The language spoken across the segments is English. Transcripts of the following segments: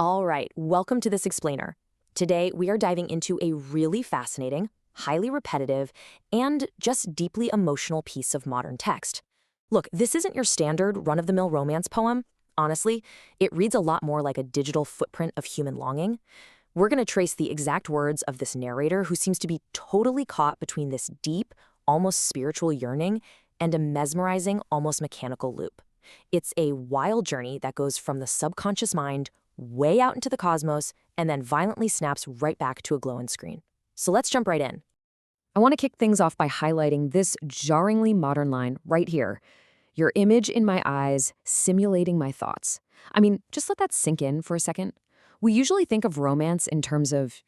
All right, welcome to this explainer. Today, we are diving into a really fascinating, highly repetitive, and just deeply emotional piece of modern text. Look, this isn't your standard run-of-the-mill romance poem. Honestly, it reads a lot more like a digital footprint of human longing. We're going to trace the exact words of this narrator who seems to be totally caught between this deep, almost spiritual yearning and a mesmerizing, almost mechanical loop. It's a wild journey that goes from the subconscious mind way out into the cosmos and then violently snaps right back to a glowing screen. So let's jump right in. I want to kick things off by highlighting this jarringly modern line right here. Your image in my eyes, simulating my thoughts. I mean, just let that sink in for a second. We usually think of romance in terms of,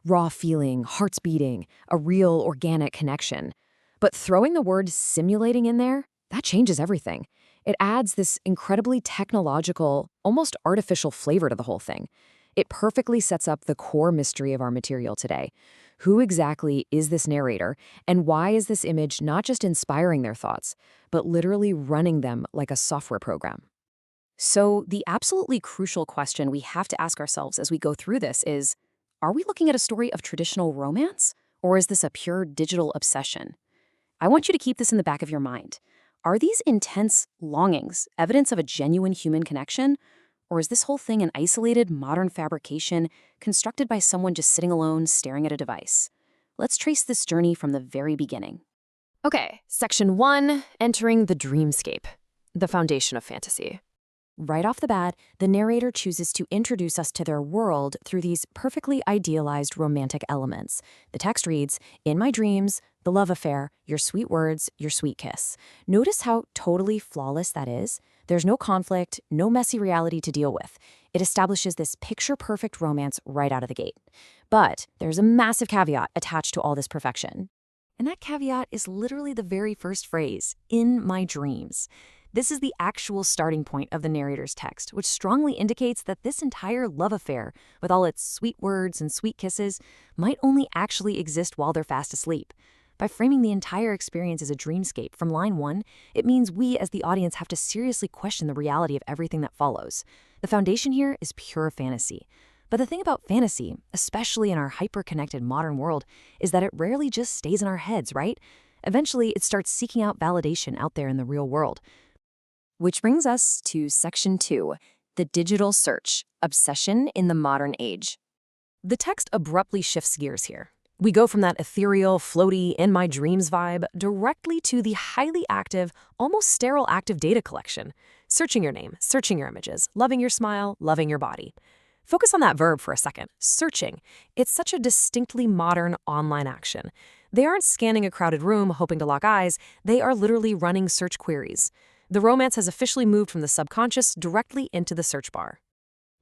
raw feeling, hearts beating, a real organic connection. But throwing the word simulating in there, that changes everything. It adds this incredibly technological, almost artificial flavor to the whole thing. It perfectly sets up the core mystery of our material today. Who exactly is this narrator, and why is this image not just inspiring their thoughts, but literally running them like a software program? So the absolutely crucial question we have to ask ourselves as we go through this is, are we looking at a story of traditional romance, or is this a pure digital obsession? I want you to keep this in the back of your mind. Are these intense longings evidence of a genuine human connection? Or is this whole thing an isolated, modern fabrication constructed by someone just sitting alone, staring at a device? Let's trace this journey from the very beginning. Okay, Section 1, entering the dreamscape, the foundation of fantasy. Right off the bat, the narrator chooses to introduce us to their world through these perfectly idealized romantic elements. The text reads, "In my dreams, the love affair, your sweet words, your sweet kiss." Notice how totally flawless that is? There's no conflict, no messy reality to deal with. It establishes this picture-perfect romance right out of the gate. But there's a massive caveat attached to all this perfection. And that caveat is literally the very first phrase, "in my dreams." This is the actual starting point of the narrator's text, which strongly indicates that this entire love affair, with all its sweet words and sweet kisses, might only actually exist while they're fast asleep. By framing the entire experience as a dreamscape from line 1, it means we as the audience have to seriously question the reality of everything that follows. The foundation here is pure fantasy. But the thing about fantasy, especially in our hyper-connected modern world, is that it rarely just stays in our heads, right? Eventually, it starts seeking out validation out there in the real world. Which brings us to Section 2, the digital search, obsession in the modern age. The text abruptly shifts gears here. We go from that ethereal, floaty, in my dreams vibe directly to the highly active, almost sterile active data collection. Searching your name, searching your images, loving your smile, loving your body. Focus on that verb for a second, searching. It's such a distinctly modern online action. They aren't scanning a crowded room hoping to lock eyes, they are literally running search queries. The romance has officially moved from the subconscious directly into the search bar.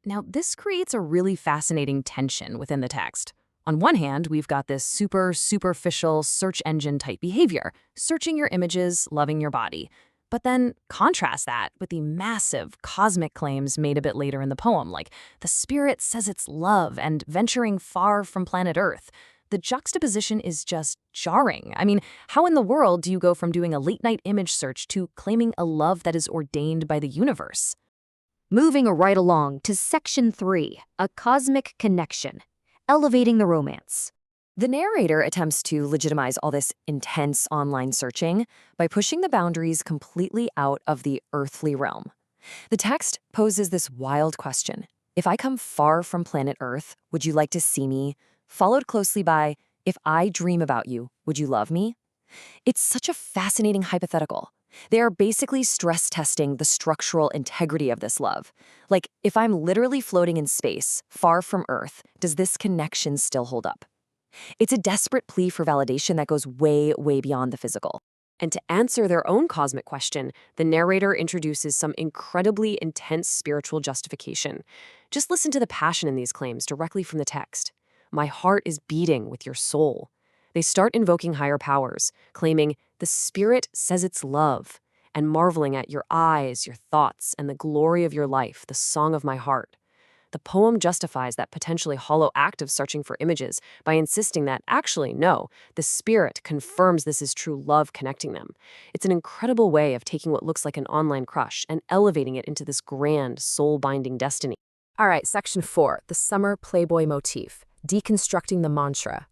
Now, this creates a really fascinating tension within the text. On one hand, we've got this superficial search engine type behavior, searching your images, loving your body. But then contrast that with the massive cosmic claims made a bit later in the poem, like the spirit says it's love and venturing far from planet Earth. The juxtaposition is just jarring. I mean, how in the world do you go from doing a late-night image search to claiming a love that is ordained by the universe? Moving right along to Section 3, a cosmic connection, elevating the romance. The narrator attempts to legitimize all this intense online searching by pushing the boundaries completely out of the earthly realm. The text poses this wild question. If I come far from planet Earth, would you like to see me? Followed closely by, if I dream about you, would you love me? It's such a fascinating hypothetical. They are basically stress testing the structural integrity of this love. Like, if I'm literally floating in space, far from Earth, does this connection still hold up? It's a desperate plea for validation that goes way, way beyond the physical. And to answer their own cosmic question, the narrator introduces some incredibly intense spiritual justification. Just listen to the passion in these claims directly from the text. My heart is beating with your soul. They start invoking higher powers, claiming the spirit says it's love, and marveling at your eyes, your thoughts, and the glory of your life, the song of my heart. The poem justifies that potentially hollow act of searching for images by insisting that, actually, no, the spirit confirms this is true love connecting them. It's an incredible way of taking what looks like an online crush and elevating it into this grand, soul-binding destiny. All right, section 4, the summer Playboy motif, deconstructing the mantra.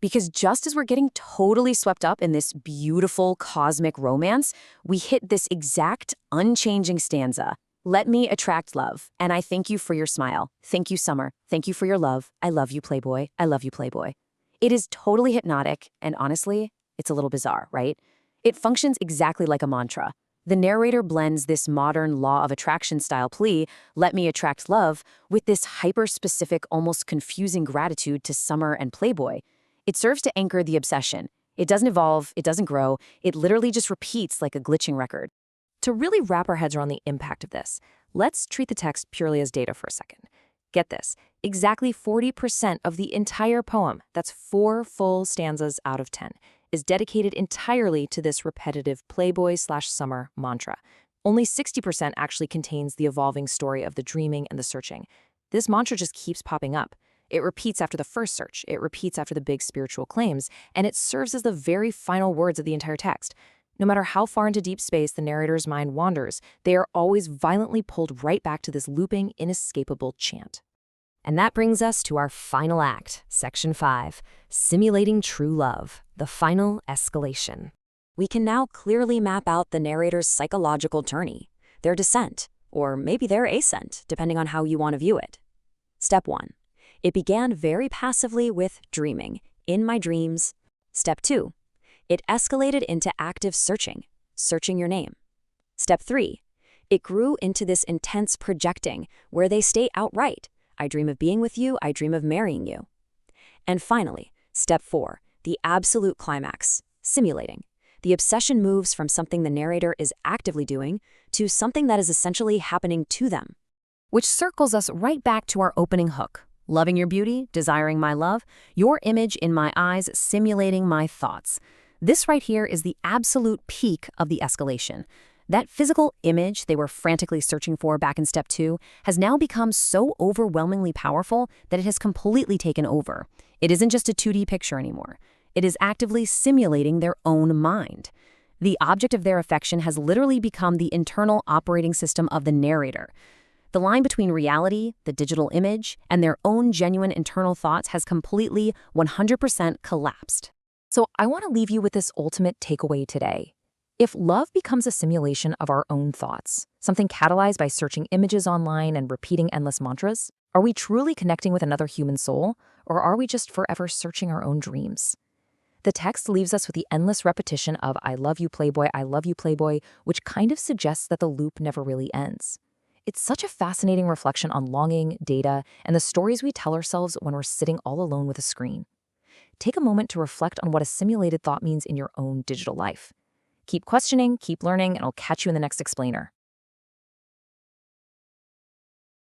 Because just as we're getting totally swept up in this beautiful cosmic romance, we hit this exact unchanging stanza. Let me attract love, and I thank you for your smile. Thank you, summer. Thank you for your love. I love you, Playboy. I love you, Playboy. It is totally hypnotic, and honestly, it's a little bizarre, right? It functions exactly like a mantra. The narrator blends this modern law of attraction style plea, let me attract love, with this hyper-specific, almost confusing gratitude to summer and Playboy. It serves to anchor the obsession. It doesn't evolve, it doesn't grow, it literally just repeats like a glitching record. To really wrap our heads around the impact of this, let's treat the text purely as data for a second. Get this, exactly 40% of the entire poem, that's 4 full stanzas out of 10, is dedicated entirely to this repetitive Playboy/summer mantra. Only 60% actually contains the evolving story of the dreaming and the searching. This mantra just keeps popping up. It repeats after the first search, it repeats after the big spiritual claims, and it serves as the very final words of the entire text. No matter how far into deep space the narrator's mind wanders, they are always violently pulled right back to this looping, inescapable chant. And that brings us to our final act, section 5, simulating true love, the final escalation. We can now clearly map out the narrator's psychological journey, their descent, or maybe their ascent, depending on how you want to view it. Step 1. It began very passively with dreaming, in my dreams. Step 2. It escalated into active searching, searching your name. Step 3. It grew into this intense projecting, where they state outright, I dream of being with you, I dream of marrying you. And finally, step 4, the absolute climax, simulating. The obsession moves from something the narrator is actively doing to something that is essentially happening to them. Which circles us right back to our opening hook. Loving your beauty, desiring my love, your image in my eyes, simulating my thoughts. This right here is the absolute peak of the escalation. That physical image they were frantically searching for back in step 2 has now become so overwhelmingly powerful that it has completely taken over. It isn't just a 2D picture anymore. It is actively simulating their own mind. The object of their affection has literally become the internal operating system of the narrator. The line between reality, the digital image, and their own genuine internal thoughts has completely 100% collapsed. So I want to leave you with this ultimate takeaway today. If love becomes a simulation of our own thoughts, something catalyzed by searching images online and repeating endless mantras, are we truly connecting with another human soul, or are we just forever searching our own dreams? The text leaves us with the endless repetition of I love you, Playboy, which kind of suggests that the loop never really ends. It's such a fascinating reflection on longing, data, and the stories we tell ourselves when we're sitting all alone with a screen. Take a moment to reflect on what a simulated thought means in your own digital life. Keep questioning, keep learning, and I'll catch you in the next explainer.